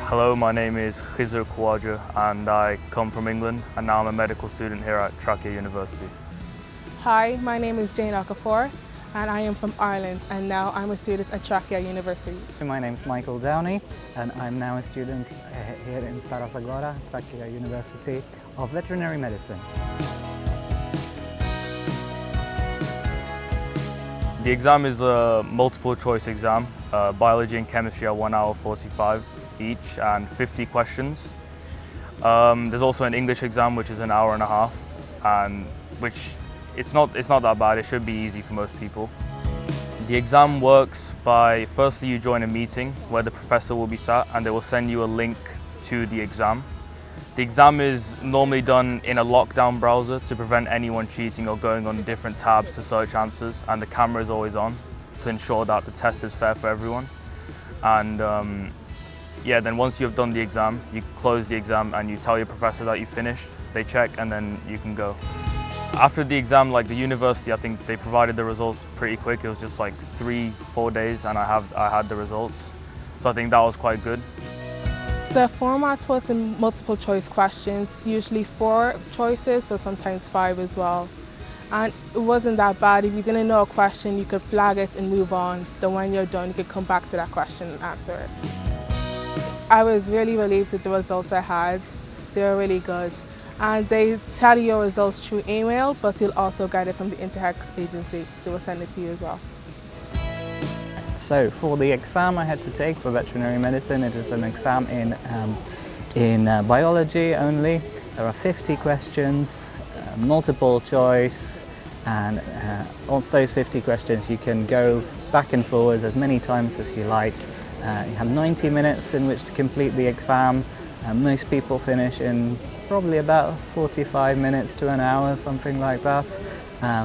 Hello, my name is and I come from England, and now I'm a medical student here at Trakia University. Hi, my name is Jane Okafor and I am from Ireland, and now I'm a student at Trakia University. My name is Michael Downey and I'm now a student here in Stara Zagora, Trakia University of Veterinary Medicine. The exam is a multiple choice exam. Biology and chemistry are 1 hour 45 each and 50 questions. There's also an English exam which is an hour and a half, and which it's not that bad. It should be easy for most people. The exam works by firstly you join a meeting where the professor will be sat and they will send you a link to the exam. The exam is normally done in a lockdown browser to prevent anyone cheating or going on different tabs to search answers, and the camera is always on to ensure that the test is fair for everyone. And then once you've done the exam, you close the exam and you tell your professor that you finished. They check and then you can go. After the exam, like the university, I think they provided the results pretty quick. It was just like 3-4 days and I had the results. So I think that was quite good. The format was in multiple choice questions, usually 4 choices, but sometimes 5 as well. And it wasn't that bad. If you didn't know a question, you could flag it and move on. Then when you're done, you could come back to that question and answer it. I was really relieved with the results I had. They were really good. And they tell you your results through email, but you'll also get it from the Inter HECS agency. They will send it to you as well. So for the exam I had to take for veterinary medicine, it is an exam in biology only. There are 50 questions, multiple choice, and on those 50 questions you can go back and forwards as many times as you like. You have 90 minutes in which to complete the exam. Most people finish in probably about 45 minutes to an hour, something like that.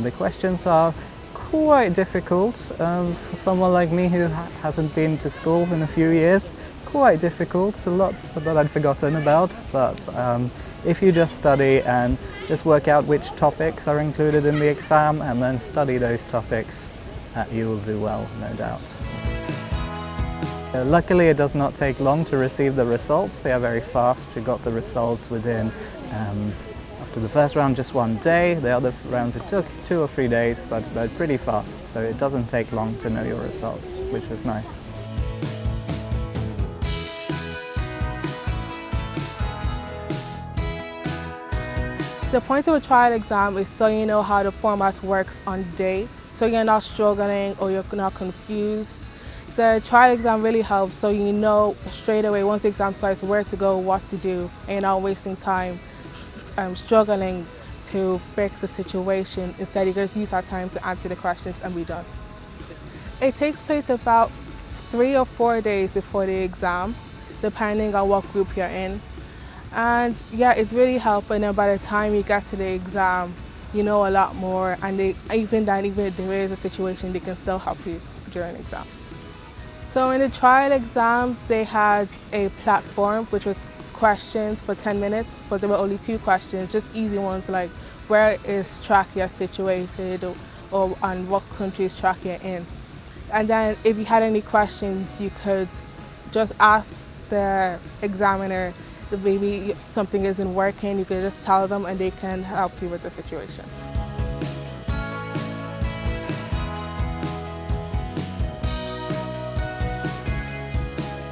The questions are quite difficult for someone like me who hasn't been to school in a few years. Quite difficult, so lots that I'd forgotten about, but if you just study and just work out which topics are included in the exam and then study those topics, you will do well, no doubt. Luckily it does not take long to receive the results. They are very fast. We got the results within, after the first round, just 1 day. The other rounds it took 2 or 3 days, but pretty fast. So it doesn't take long to know your results, which was nice. The point of a trial exam is so you know how the format works on the day, so you're not struggling or you're not confused. The trial exam really helps, so you know straight away once the exam starts where to go, what to do, and you're not wasting time struggling to fix the situation. Instead, you just use that time to answer the questions and be done. It takes place about 3 or 4 days before the exam, depending on what group you're in. And yeah, it's really helpful, and then by the time you get to the exam, you know a lot more, and even if there is a situation, they can still help you during the exam. So in the trial exam, they had a platform which was questions for 10 minutes, but there were only 2 questions, just easy ones like where is Trakia situated or and what country is Trakia in. And then if you had any questions, you could just ask the examiner if maybe something isn't working, you could just tell them and they can help you with the situation.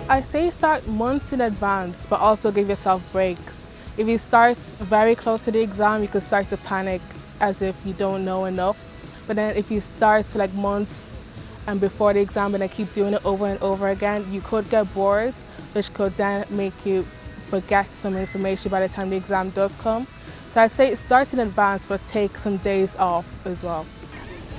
I say start months in advance, but also give yourself breaks. If you start very close to the exam, you could start to panic as if you don't know enough. But then if you start like months and before the exam and then keep doing it over and over again, you could get bored, which could then make you forget some information by the time the exam does come. So I'd say start in advance, but take some days off as well.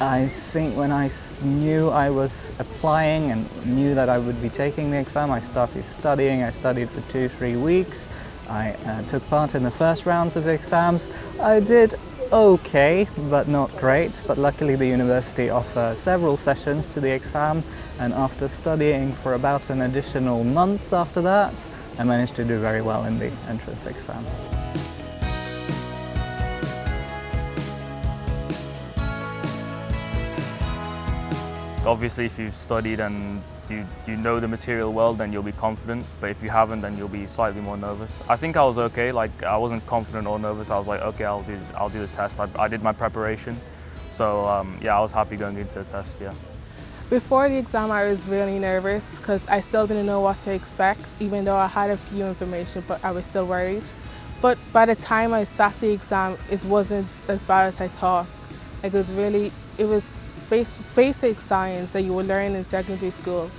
I think when I knew I was applying and knew that I would be taking the exam, I started studying. I studied for 2-3 weeks. I took part in the first rounds of exams. I did okay, but not great. But luckily the university offers several sessions to the exam, and after studying for about an additional month after that, I managed to do very well in the entrance exam. Obviously, if you've studied and you know the material well, then you'll be confident. But if you haven't, then you'll be slightly more nervous. I think I was okay. Like I wasn't confident or nervous. I was like, okay, I'll do the test. I did my preparation, so yeah, I was happy going into the test. Yeah. Before the exam, I was really nervous because I still didn't know what to expect, even though I had a few information, but I was still worried. But by the time I sat the exam, it wasn't as bad as I thought. Like it was basic science that you would learn in secondary school.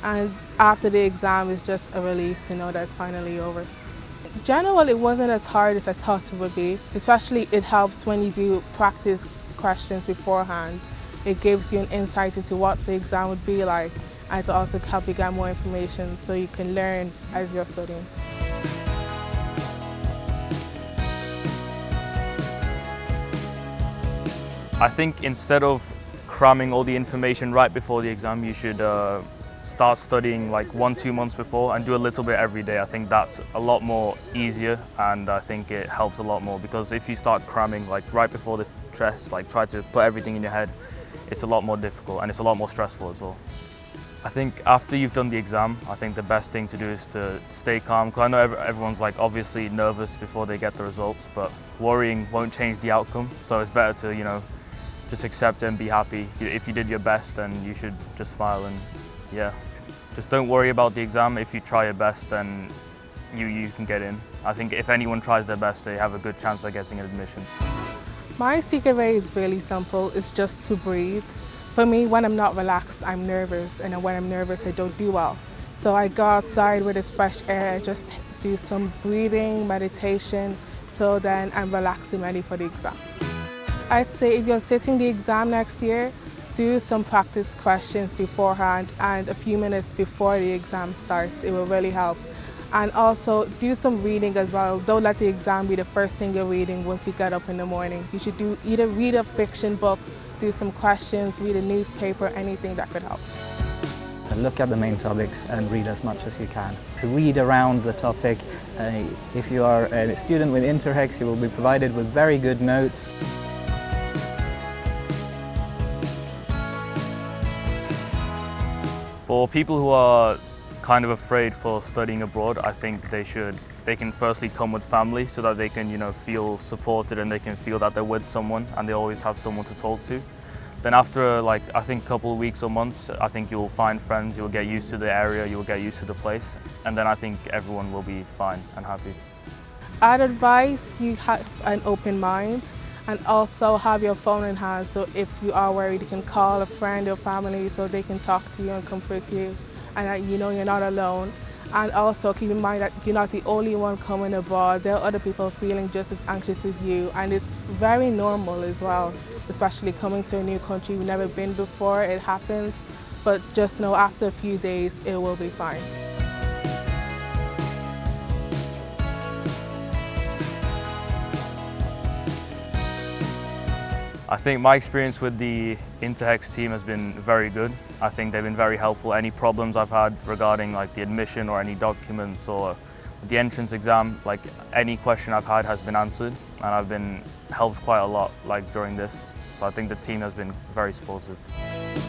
And after the exam, it's just a relief to know that it's finally over. In general, it wasn't as hard as I thought it would be. Especially it helps when you do practice questions beforehand. It gives you an insight into what the exam would be like, and to also help you get more information so you can learn as you're studying. I think instead of cramming all the information right before the exam, you should start studying like 1-2 months before and do a little bit every day. I think that's a lot more easier, and I think it helps a lot more, because if you start cramming like right before the test, like try to put everything in your head, it's a lot more difficult and it's a lot more stressful as well. I think after you've done the exam, I think the best thing to do is to stay calm, because I know everyone's like obviously nervous before they get the results, but worrying won't change the outcome. So it's better to, you know, just accept it and be happy. If you did your best, then you should just smile, and yeah, just don't worry about the exam. If you try your best, then you can get in. I think if anyone tries their best, they have a good chance of getting an admission. My secret way is really simple. It's just to breathe. For me, when I'm not relaxed, I'm nervous, and when I'm nervous, I don't do well. So I go outside where there's fresh air, just do some breathing, meditation, so then I'm relaxed and ready for the exam. I'd say if you're sitting the exam next year, do some practice questions beforehand and a few minutes before the exam starts. It will really help. And also do some reading as well. Don't let the exam be the first thing you're reading once you get up in the morning. You should either read a fiction book, do some questions, read a newspaper, anything that could help. Look at the main topics and read as much as you can. So read around the topic. If you are a student with Inter HECS, you will be provided with very good notes. For people who are kind of afraid for studying abroad, I think they can firstly come with family, so that they can, you know, feel supported and they can feel that they're with someone and they always have someone to talk to. Then after like I think a couple of weeks or months, I think you'll find friends, you'll get used to the area, you'll get used to the place, and then I think everyone will be fine and happy. I'd advise you have an open mind and also have your phone in hand, so if you are worried, you can call a friend or family so they can talk to you and comfort you, and that you know you're not alone. And also keep in mind that you're not the only one coming abroad. There are other people feeling just as anxious as you, and it's very normal as well, especially coming to a new country you've never been before. It happens, but just know after a few days it will be fine. I think my experience with the Inter HECS team has been very good. I think they've been very helpful. Any problems I've had regarding like the admission or any documents or the entrance exam, like any question I've had has been answered, and I've been helped quite a lot like during this. So I think the team has been very supportive.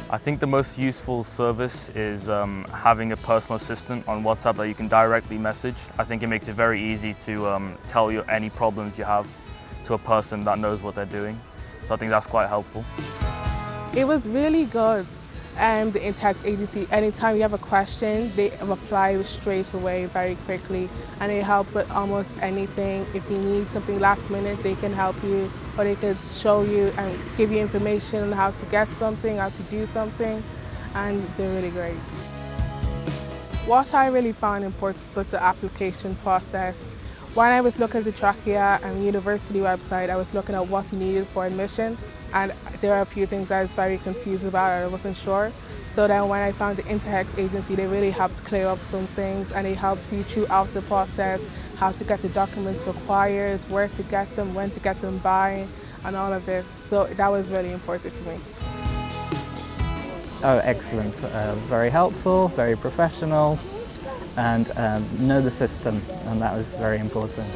I think the most useful service is having a personal assistant on WhatsApp that you can directly message. I think it makes it very easy to tell you any problems you have to a person that knows what they're doing. So I think that's quite helpful. It was really good. The Inter HECS agency, anytime you have a question, they reply straight away, very quickly, and they help with almost anything. If you need something last minute, they can help you, or they can show you and give you information on how to get something, how to do something, and they're really great. What I really found important was the application process. When I was looking at the Trakia and university website, I was looking at what you needed for admission, and there are a few things I was very confused about and I wasn't sure. So then when I found the Inter HECS agency, they really helped clear up some things, and they helped you throughout the process, how to get the documents required, where to get them, when to get them by, and all of this. So that was really important for me. Oh, excellent. Very helpful, very professional, and know the system, and that was very important.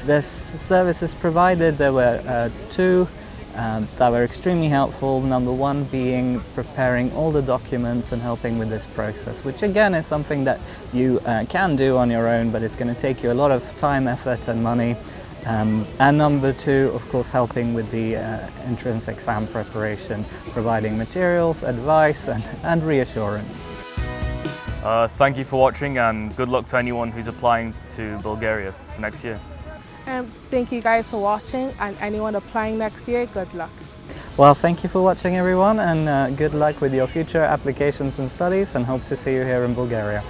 This service is provided. There were two that were extremely helpful. Number one being preparing all the documents and helping with this process, which again is something that you can do on your own, but it's going to take you a lot of time, effort and money. And number two, of course, helping with the entrance exam preparation, providing materials, advice and reassurance. Thank you for watching, and good luck to anyone who's applying to Bulgaria for next year. And thank you guys for watching, and anyone applying next year, good luck. Well, thank you for watching everyone, and good luck with your future applications and studies, and hope to see you here in Bulgaria.